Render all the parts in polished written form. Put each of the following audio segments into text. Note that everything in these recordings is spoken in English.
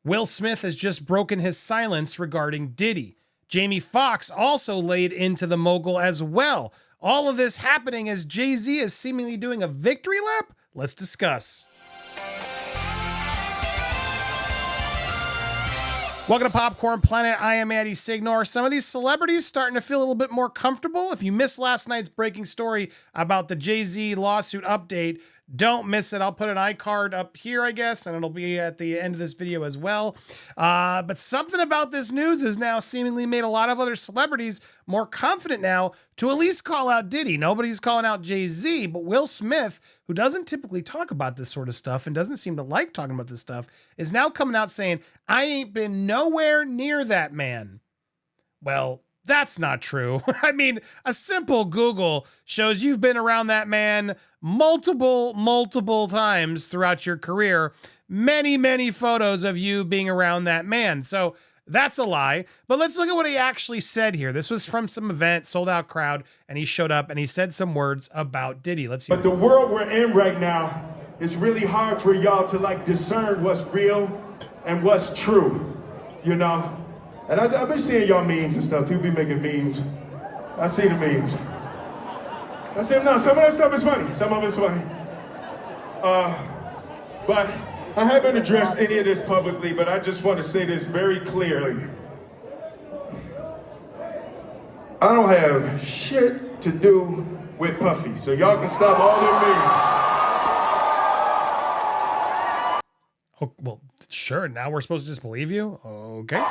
Will Smith has just broken his silence regarding Diddy. Jamie Foxx also laid into the mogul as well. All of this happening as Jay-Z is seemingly doing a victory lap? Let's discuss. Welcome to Popcorn Planet. I am Andy Signore. Some of these celebrities starting to feel a little bit more comfortable. If you missed last night's breaking story about the Jay-Z lawsuit update, don't miss it. I'll put an iCard up here, I guess, and it'll be at the end of this video as well. But something about this news has now seemingly made a lot of other celebrities more confident now to at least call out Diddy. Nobody's calling out Jay-Z, but Will Smith, who doesn't typically talk about this sort of stuff and doesn't seem to like talking about this stuff, is now coming out saying, I ain't been nowhere near that man. Well, that's not true. I mean, a simple Google shows you've been around that man multiple times throughout your career. Many photos of you being around that man. So that's a lie. But let's look at what he actually said here. This was from some event, sold out crowd, and he showed up and he said some words about Diddy. Let's hear. But the world we're in right now, it's really hard for y'all to discern what's real and what's true, you know? And I've been seeing y'all memes and stuff. People be making memes. I see the memes. I said, no, some of that stuff is funny. Some of it's funny. But I haven't addressed any of this publicly, but I just want to say this very clearly. I don't have shit to do with Puffy, so y'all can stop all them memes. Oh, well, sure. Now we're supposed to just believe you? Okay.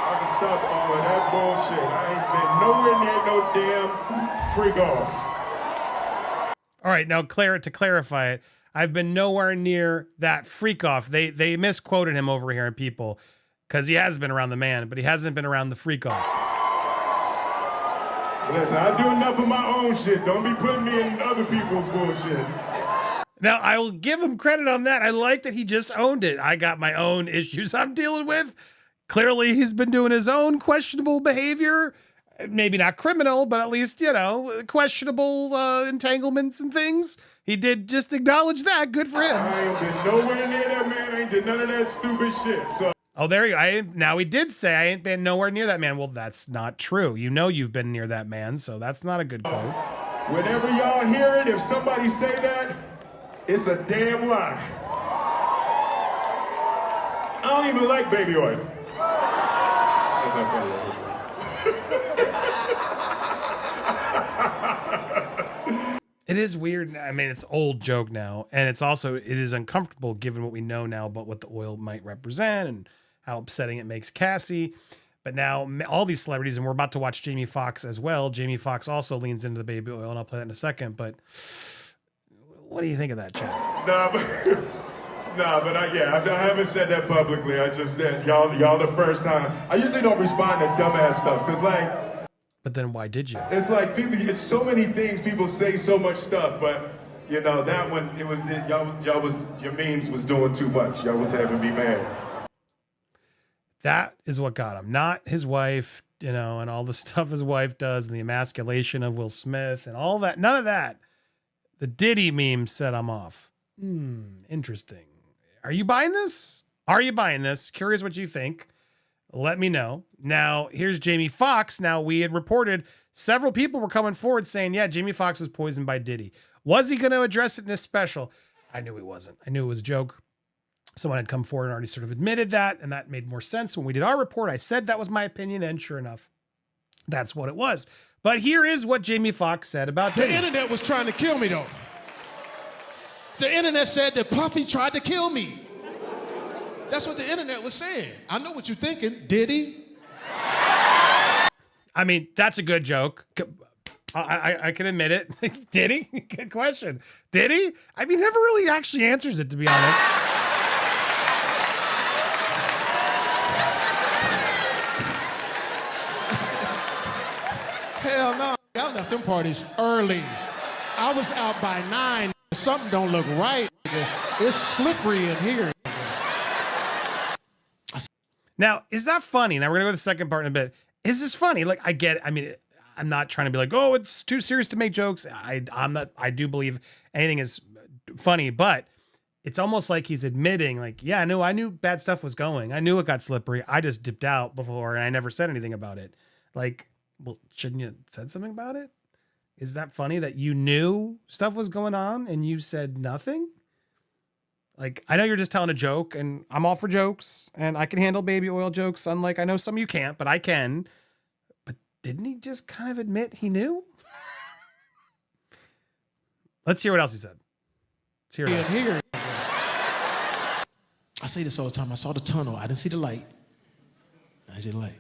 I can stop all of that bullshit. I ain't been nowhere near no damn freak off. All right, now to clarify it, I've been nowhere near that freak off. They misquoted him over here in People because he has been around the man, but he hasn't been around the freak off. Listen, I do enough of my own shit. Don't be putting me in other people's bullshit. Now, I will give him credit on that. I like that he just owned it. I got my own issues I'm dealing with. Clearly, he's been doing his own questionable behavior. Maybe not criminal, but at least, questionable entanglements and things. He did just acknowledge that. Good for him. I ain't been nowhere near that man. I ain't did none of that stupid shit. So. Oh, there you go. Now he did say I ain't been nowhere near that man. Well, that's not true. You know you've been near that man, so that's not a good quote. Whenever y'all hear it, if somebody say that, it's a damn lie. I don't even like baby oil. It is weird. I mean, it's old joke now, and it is uncomfortable given what we know now about what the oil might represent and how upsetting it makes Cassie. But now all these celebrities, and we're about to watch Jamie Foxx as well. Jamie Foxx also leans into the baby oil, and I'll play that in a second. But what do you think of that, Chad? But I haven't said that publicly. I just did. Y'all the first time. I usually don't respond to dumbass stuff, because But then why did you? It's like it's so many things, people say so much stuff, but that one, it was, your memes was doing too much. Y'all was having me mad. That is what got him, not his wife, and all the stuff his wife does and the emasculation of Will Smith and all that. None of that. The Diddy meme set him off. Interesting. Are you buying this? Curious what you think. Let me know. Now, here's Jamie Foxx. Now, we had reported several people were coming forward saying, yeah, Jamie Foxx was poisoned by Diddy. Was he going to address it in his special? I knew he wasn't. I knew it was a joke. Someone had come forward and already sort of admitted that, and that made more sense. When we did our report, I said that was my opinion, and sure enough, that's what it was. But here is what Jamie Foxx said about Diddy. The internet was trying to kill me, though. The internet said that Puffy tried to kill me. That's what the internet was saying. I know what you're thinking. Did he? I mean, that's a good joke. I can admit it. Did he? Good question. Did he? I mean, never really actually answers it, to be honest. Hell no. I left them parties early. I was out by 9. Something don't look right. It's slippery in here. Now, is that funny? Now we're gonna go to the second part in a bit. Is this funny? Like, I get it. I mean, I'm not trying to be like, oh, it's too serious to make jokes. I'm not. I do believe anything is funny, but it's almost like he's admitting, like, yeah, I knew bad stuff was going. I knew it got slippery. I just dipped out before and I never said anything about it. Like, well, shouldn't you have said something about it? Is that funny that you knew stuff was going on and you said nothing? Like, I know you're just telling a joke, and I'm all for jokes, and I can handle baby oil jokes, unlike I know some of you can't, but I can. But didn't he just kind of admit he knew? Let's hear what else he said. Let's hear it. I say this all the time. I saw the tunnel. I didn't see the light. I didn't see the light.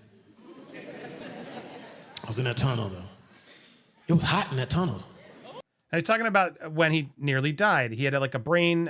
I was in that tunnel, though. It was hot in that tunnel. Now, he's talking about when he nearly died. He had like a brain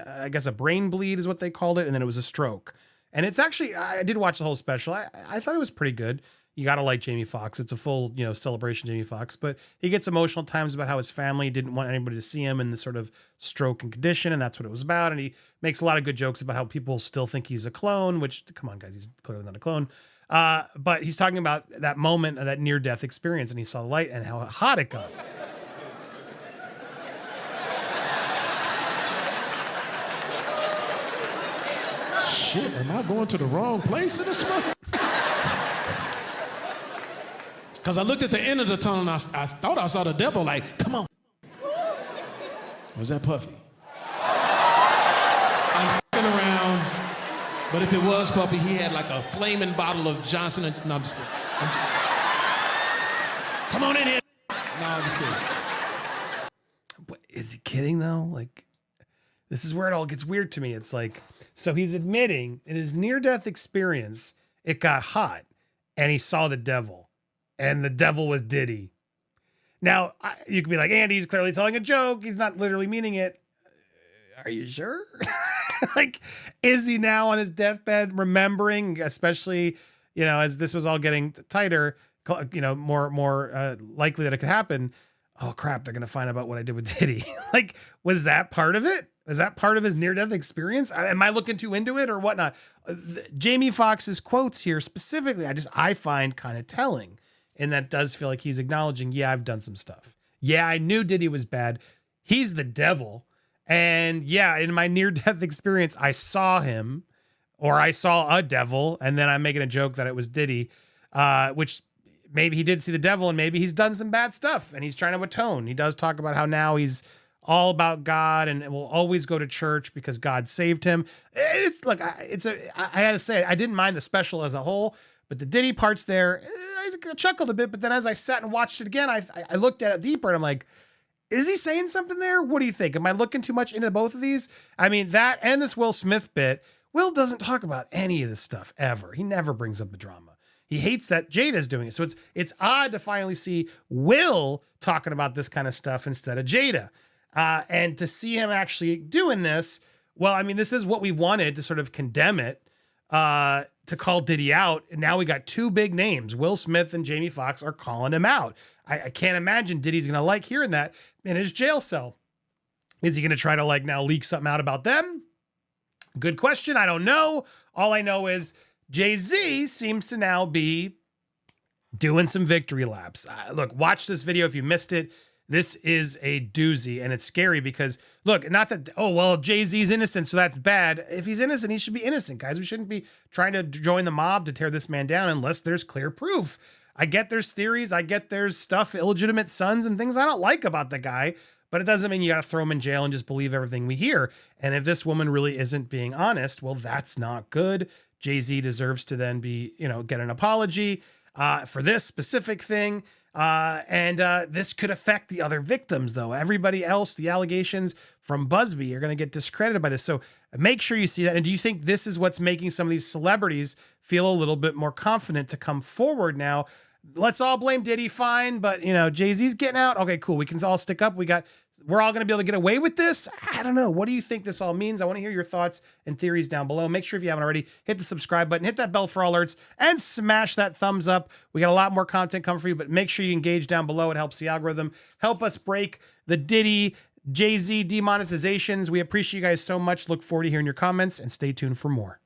bleed is what they called it, and then it was a stroke. And it's actually, I did watch the whole special. I thought it was pretty good. You got to like Jamie Foxx. It's a full, celebration Jamie Foxx, but he gets emotional at times about how his family didn't want anybody to see him in this sort of stroke and condition, and that's what it was about. And he makes a lot of good jokes about how people still think he's a clone, which, come on, guys, he's clearly not a clone. But he's talking about that moment of that near-death experience, and he saw the light and how hot it got. Shit, am I going to the wrong place in this month? Because I looked at the end of the tunnel and I thought I saw the devil, like, come on. Was that Puffy? I'm f***ing around, but if it was Puffy, he had like a flaming bottle of Johnson & No, I'm just kidding. Come on in here. No, I'm just kidding. But is he kidding, though? Like, this is where it all gets weird to me. It's like, so he's admitting in his near-death experience, it got hot, and he saw the devil. And the devil was Diddy. Now, you could be like, Andy's clearly telling a joke. He's not literally meaning it. Are you sure? Like, is he now on his deathbed remembering, especially, as this was all getting tighter, more likely that it could happen? Oh, crap, they're going to find out about what I did with Diddy. Like, was that part of it? Was that part of his near-death experience? Am I looking too into it or whatnot? Jamie Foxx's quotes here specifically, I find kind of telling. And that does feel like he's acknowledging, yeah, I've done some stuff. Yeah, I knew Diddy was bad. He's the devil. And yeah, in my near-death experience, I saw him, or I saw a devil, and then I'm making a joke that it was Diddy, which maybe he did see the devil, and maybe he's done some bad stuff, and he's trying to atone. He does talk about how now he's all about God and will always go to church because God saved him. I had to say, I didn't mind the special as a whole, but the Diddy parts there, I chuckled a bit, but then as I sat and watched it again, I looked at it deeper and I'm like, is he saying something there? What do you think? Am I looking too much into both of these? I mean, that and this Will Smith bit, Will doesn't talk about any of this stuff ever. He never brings up the drama. He hates that Jada's doing it. So it's odd to finally see Will talking about this kind of stuff instead of Jada. And to see him actually doing this, well, I mean, this is what we wanted to sort of condemn it, to call Diddy out. And now we got two big names. Will Smith and Jamie Foxx are calling him out. I can't imagine Diddy's going to like hearing that in his jail cell. Is he going to try to now leak something out about them? Good question. I don't know. All I know is Jay-Z seems to now be doing some victory laps. Look, watch this video if you missed it. This is a doozy, and it's scary because, look, not that, Jay-Z's innocent, so that's bad. If he's innocent, he should be innocent, guys. We shouldn't be trying to join the mob to tear this man down unless there's clear proof. I get there's theories. I get there's stuff, illegitimate sons and things I don't like about the guy, but it doesn't mean you got to throw him in jail and just believe everything we hear. And if this woman really isn't being honest, well, that's not good. Jay-Z deserves to then be, get an apology for this specific thing. And this could affect the other victims, though. Everybody else, the allegations from Busby are going to get discredited by this. So make sure you see that. And do you think this is what's making some of these celebrities feel a little bit more confident to come forward now? Let's all blame Diddy, fine. But, Jay-Z's getting out. Okay, cool. We can all stick up. We're all going to be able to get away with this. I don't know. What do you think this all means? I want to hear your thoughts and theories down below. Make sure if you haven't already, hit the subscribe button, hit that bell for all alerts, and smash that thumbs up. We got a lot more content coming for you, but make sure you engage down below. It helps the algorithm. Help us break the Diddy, Jay-Z demonetizations. We appreciate you guys so much. Look forward to hearing your comments and stay tuned for more.